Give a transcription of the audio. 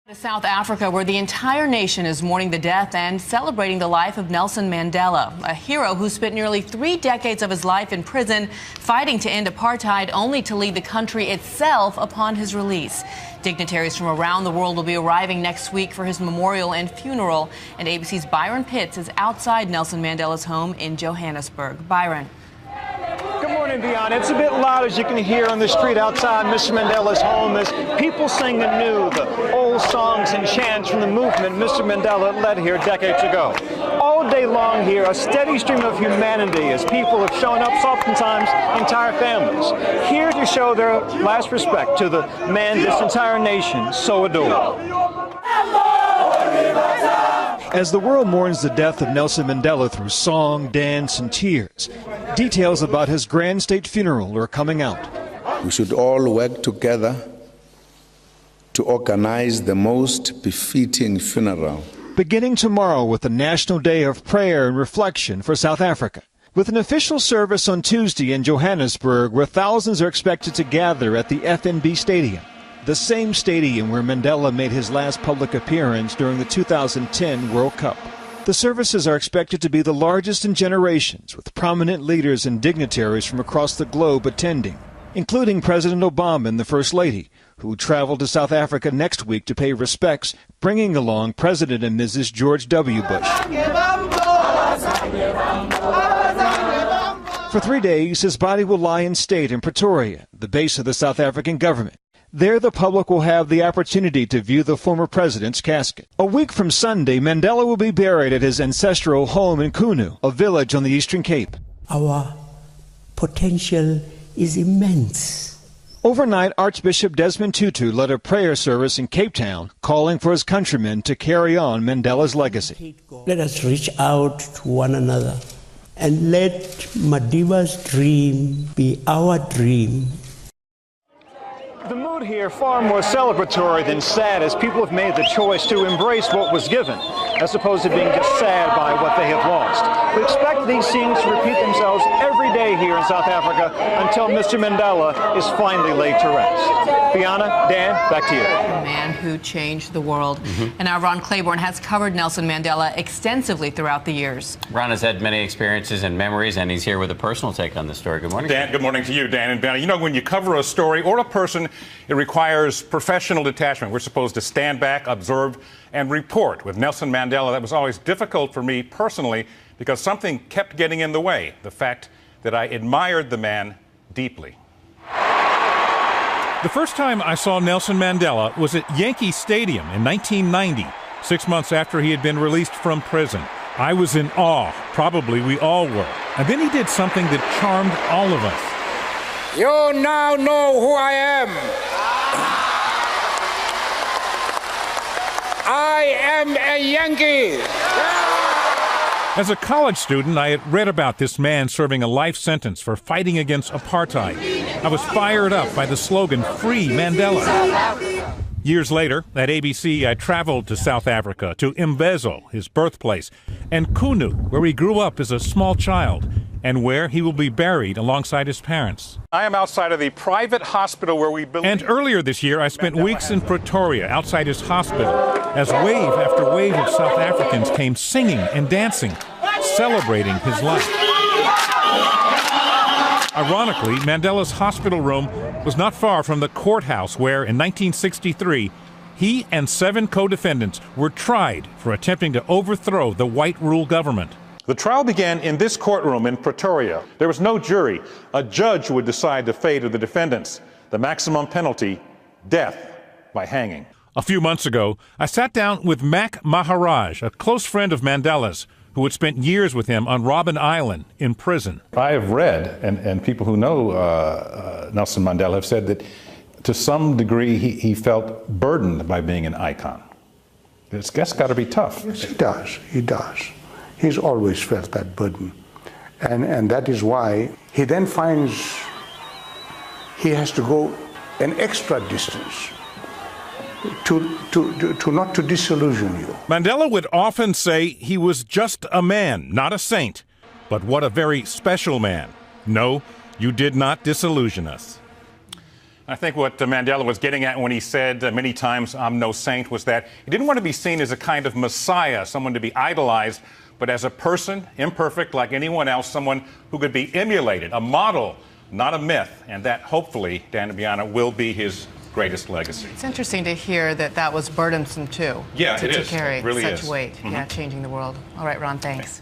To South Africa, where the entire nation is mourning the death and celebrating the life of Nelson Mandela, a hero who spent nearly 3 decades of his life in prison fighting to end apartheid, only to lead the country itself upon his release. Dignitaries from around the world will be arriving next week for his memorial and funeral, and ABC's Byron Pitts is outside Nelson Mandela's home in Johannesburg. Byron. Good morning, Deanna. It's a bit loud, as you can hear on the street outside Mr. Mandela's home, as people sing anew the old songs and chants from the movement Mr. Mandela led here decades ago. All day long here, a steady stream of humanity as people have shown up, oftentimes entire families, here to show their last respect to the man this entire nation so adored. As the world mourns the death of Nelson Mandela through song, dance, and tears, details about his grand state funeral are coming out. We should all work together to organize the most befitting funeral. Beginning tomorrow with a national day of prayer and reflection for South Africa, with an official service on Tuesday in Johannesburg, where thousands are expected to gather at the FNB Stadium, the same stadium where Mandela made his last public appearance during the 2010 World Cup. The services are expected to be the largest in generations, with prominent leaders and dignitaries from across the globe attending, including President Obama and the First Lady, who traveled to South Africa next week to pay respects, bringing along President and Mrs. George W. Bush. For 3 days, his body will lie in state in Pretoria, the base of the South African government. There, the public will have the opportunity to view the former president's casket. A week from Sunday, Mandela will be buried at his ancestral home in Kunu, a village on the Eastern Cape. Our potential is immense. Overnight, Archbishop Desmond Tutu led a prayer service in Cape Town, calling for his countrymen to carry on Mandela's legacy. Let us reach out to one another and let Madiba's dream be our dream. The mood here far more celebratory than sad, as people have made the choice to embrace what was given, as opposed to being just sad by what they have lost. We expect these scenes to repeat themselves every day here in South Africa until Mr. Mandela is finally laid to rest. Fiona, Dan, back to you. The man who changed the world. And now Ron Claiborne has covered Nelson Mandela extensively throughout the years. Ron has had many experiences and memories, and he's here with a personal take on the story. Good morning, Dan. Good morning to you, Dan and Vanna. You know, when you cover a story or a person, it requires professional detachment. We're supposed to stand back, observe, and report. With Nelson Mandela, that was always difficult for me personally because something kept getting in the way, the fact that I admired the man deeply. The first time I saw Nelson Mandela was at Yankee Stadium in 1990, 6 months after he had been released from prison. I was in awe. Probably we all were. And then he did something that charmed all of us. You now know who I am. I am a Yankee. As a college student, I had read about this man serving a life sentence for fighting against apartheid. I was fired up by the slogan, "Free Mandela." Years later, at ABC, I traveled to South Africa, to Mvezo, his birthplace, and Kunu, where he grew up as a small child, and where he will be buried alongside his parents. I am outside of the private hospital where we believe... And earlier this year, I spent weeks in Pretoria, outside his hospital, as wave after wave of South Africans came singing and dancing, celebrating his life. Ironically, Mandela's hospital room was not far from the courthouse where, in 1963, he and 7 co-defendants were tried for attempting to overthrow the white rule government. The trial began in this courtroom in Pretoria. There was no jury. A judge would decide the fate of the defendants. The maximum penalty, death by hanging. A few months ago, I sat down with Mac Maharaj, a close friend of Mandela's, who had spent years with him on Robben Island in prison. I have read, and people who know Nelson Mandela have said that to some degree he felt burdened by being an icon. That's got to be tough. Yes, he does. He does. He's always felt that burden. And that is why he then finds he has to go an extra distance to not to disillusion you. Mandela would often say he was just a man, not a saint. But what a very special man. No, you did not disillusion us. I think what Mandela was getting at when he said many times, "I'm no saint," was that he didn't want to be seen as a kind of messiah, someone to be idolized, but as a person, imperfect like anyone else, someone who could be emulated, a model, not a myth. And that, hopefully, Dan and Biana, will be his greatest legacy. It's interesting to hear that that was burdensome, too. Yeah, to it is. carry It really such is. weight. Yeah, changing the world. All right, Ron, thanks.